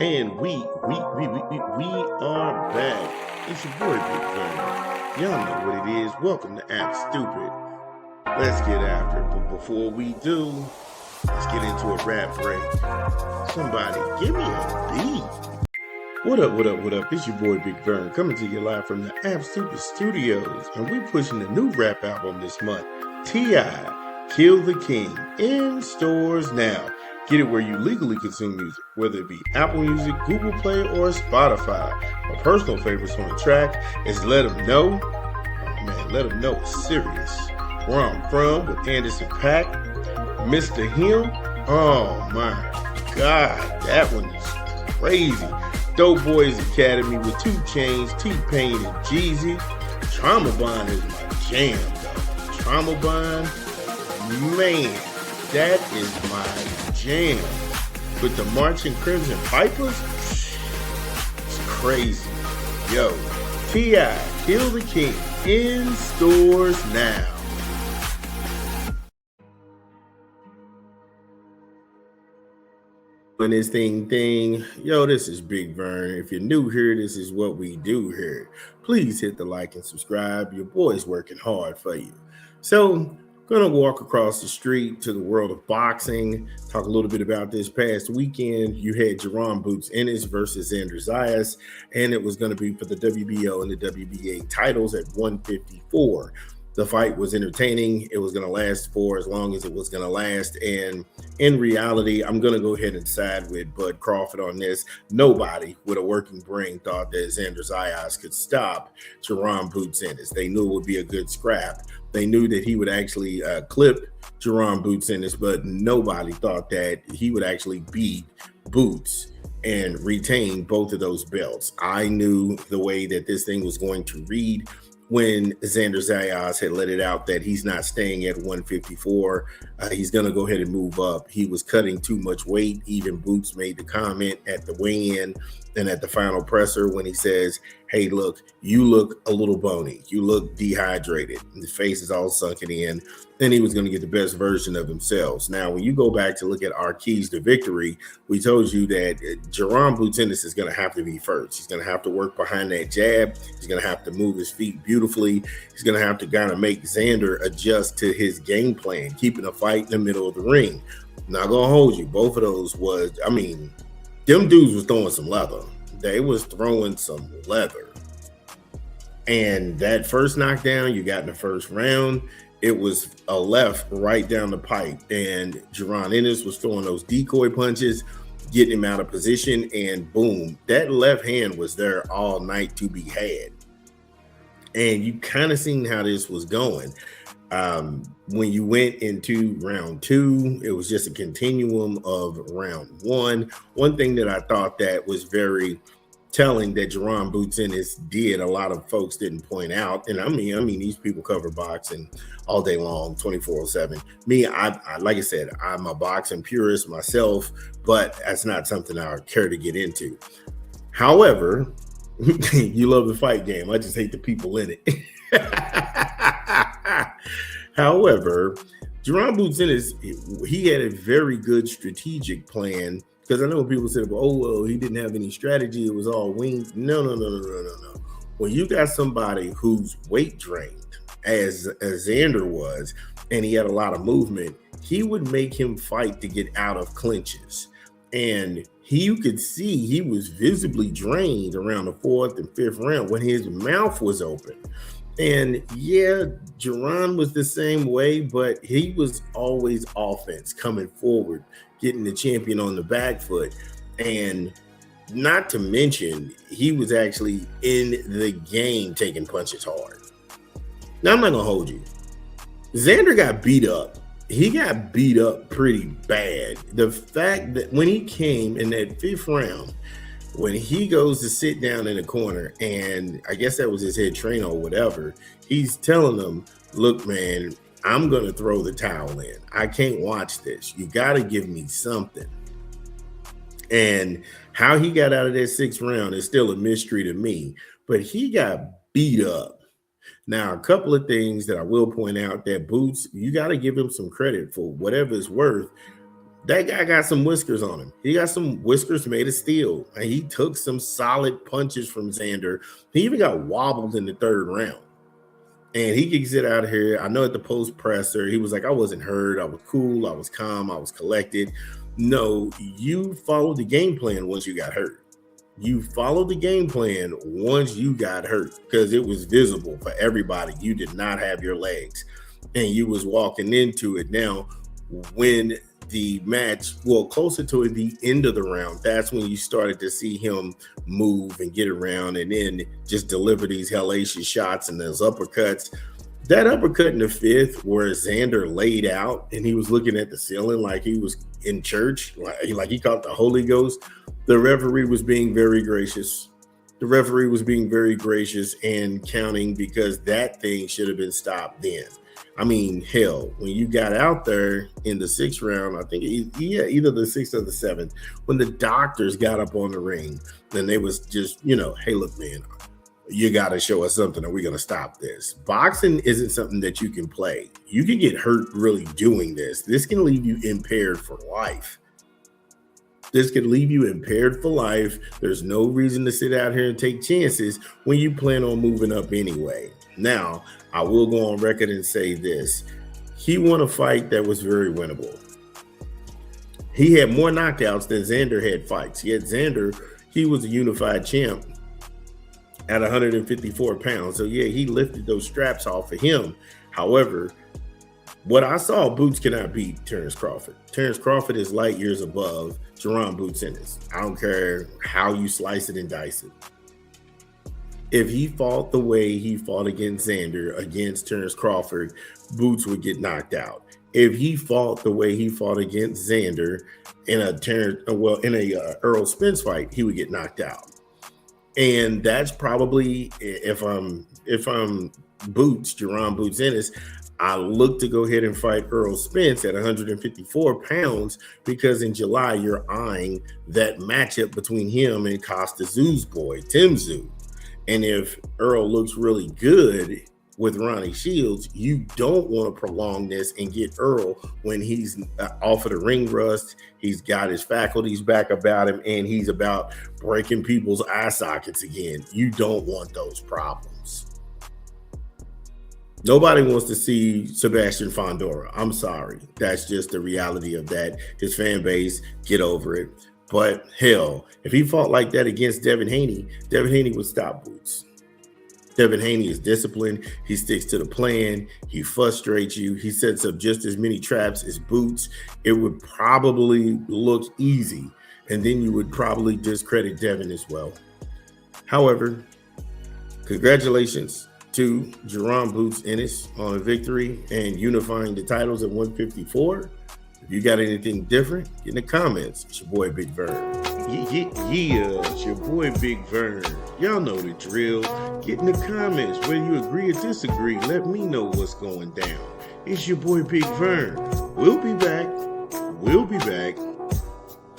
And we are back. It's your boy Big Vern. Y'all know what it is. Welcome to Act Stupid. Let's get after it. But before we do, let's get into a rap break. Somebody give me a beat. What up? It's your boy Big Vern coming to you live from the App Stupid Studios. And we pushing a new rap album this month. T.I. Kill the King in stores now. Get it where you legally consume music, whether it be Apple Music, Google Play, or Spotify. My personal favorites on the track is Let 'Em Know. Oh man, Let 'Em Know is serious. Where I'm from with Anderson Paak. Mr. Him. Oh my God, that one is crazy. Dope Boys Academy with 2 Chainz, T-Pain, and Jeezy. Trauma Bond is my jam, though. Trauma Bond, man, that is my jam. With the Marching Crimson Pipers, it's crazy. Yo, T.I. Kill the King in stores now. When this thing. Yo, this is Big Vern. If you're new here, this is what we do here. Please hit the like and subscribe. Your boy's working hard for you. So, gonna walk across the street to the world of boxing, talk a little bit about this past weekend. You had Jaron Ennis versus Zayas, and it was going to be for the WBO and the WBA titles at 154. The fight was entertaining. It was going to last for as long as it was going to last. And in reality, I'm going to go ahead and side with Bud Crawford on this. Nobody with a working brain thought that Zayas could stop Jaron Ennis. They knew it would be a good scrap. They knew that he would actually clip Jaron Ennis, but nobody thought that he would actually beat Boots and retain both of those belts. I knew the way that this thing was going to read when Zayas had let it out that he's not staying at 154. He's going to go ahead and move up. He was cutting too much weight. Even Boots made the comment at the weigh-in and at the final presser when he says, hey, look, you look a little bony. You look dehydrated. His face is all sunken in. And he was going to get the best version of himself. Now, when you go back to look at our keys to victory, we told you that Jaron Ennis is going to have to be first. He's going to have to work behind that jab. He's going to have to move his feet beautifully. He's going to have to kind of make Xander adjust to his game plan, keeping a fight in the middle of the ring. Not going to hold you. Both of those was, them dudes was throwing some leather. They was throwing some leather. And that first knockdown you got in the first round, it was a left right down the pipe. And Jaron Ennis was throwing those decoy punches, getting him out of position, and boom, that left hand was there all night to be had. And you kind of seen how this was going. When you went into round 2, it was just a continuum of round 1. One thing that I thought that was very telling that Jaron Ennis did, a lot of folks didn't point out, and I mean these people cover boxing all day long, 24/7. Me, I like I said, I'm a boxing purist myself, but that's not something I care to get into. However, you love the fight game. I just hate the people in it. However, Jaron Ennis, he had a very good strategic plan, because I know people said, well, he didn't have any strategy. It was all wings. No. When you got somebody who's weight drained, as Xander was, and he had a lot of movement, he would make him fight to get out of clinches. And you could see he was visibly drained around the 4th and 5th round when his mouth was open. And yeah, Jaron was the same way, but he was always offense, coming forward, getting the champion on the back foot. And not to mention, he was actually in the game taking punches hard. Now, I'm not going to hold you. Xander got beat up. He got beat up pretty bad. The fact that when he came in that 5th round, when he goes to sit down in the corner, and I guess that was his head trainer or whatever, he's telling them, look, man, I'm going to throw the towel in. I can't watch this. You got to give me something. And how he got out of that 6th round is still a mystery to me, but he got beat up. Now, a couple of things that I will point out, that Boots, you got to give him some credit for whatever it's worth. That guy got some whiskers on him. He got some whiskers made of steel. And he took some solid punches from Xander. He even got wobbled in the third round. And he could get out of here. I know at the post presser, he was like, I wasn't hurt. I was cool. I was calm. I was collected. No, you followed the game plan once you got hurt. You followed the game plan once you got hurt because it was visible for everybody. You did not have your legs and you was walking into it. Now, when the match, well, closer to the end of the round, that's when you started to see him move and get around and then just deliver these hellacious shots and those uppercuts. That uppercut in the fifth where Xander laid out and he was looking at the ceiling like he was in church, like he caught the Holy Ghost. The referee was being very gracious. The referee was being very gracious and counting because that thing should have been stopped then. I mean, hell, when you got out there in the sixth round, I think, either the sixth or the seventh, when the doctors got up on the ring, then they was just, hey, look, man, you got to show us something or we're going to stop this. Boxing isn't something that you can play. You can get hurt really doing this. This can leave you impaired for life. This could leave you impaired for life. There's no reason to sit out here and take chances when you plan on moving up anyway. Now, I will go on record and say this. He won a fight that was very winnable. He had more knockouts than Xander had fights. Yet Xander, he was a unified champ at 154 pounds. So, yeah, he lifted those straps off of him. However, what I saw, Boots cannot beat Terrence Crawford. Terrence Crawford is light years above Jaron Boots Ennis. I don't care how you slice it and dice it. If he fought the way he fought against Xander, against Terrence Crawford, Boots would get knocked out. If he fought the way he fought against Xander in a Earl Spence fight, he would get knocked out. And that's probably, if I'm Boots, Jaron Boots Ennis, I look to go ahead and fight Earl Spence at 154 pounds because in July you're eyeing that matchup between him and Costa Tszú's boy, Tim Tszú. And if Earl looks really good with Ronnie Shields, you don't want to prolong this and get Earl when he's off of the ring rust. He's got his faculties back about him and he's about breaking people's eye sockets again. You don't want those problems. Nobody wants to see Sebastian Fondora. I'm sorry. That's just the reality of that. His fan base, get over it. But hell, if he fought like that against Devin Haney would stop Boots. Devin Haney is disciplined. He sticks to the plan. He frustrates you. He sets up just as many traps as Boots. It would probably look easy. And then you would probably discredit Devin as well. However, congratulations to Jaron Boots Ennis on a victory and unifying the titles at 154. If you got anything different, get in the comments. It's your boy, Big Vern. Yeah, it's your boy, Big Vern. Y'all know the drill. Get in the comments. Whether you agree or disagree, let me know what's going down. It's your boy, Big Vern. We'll be back.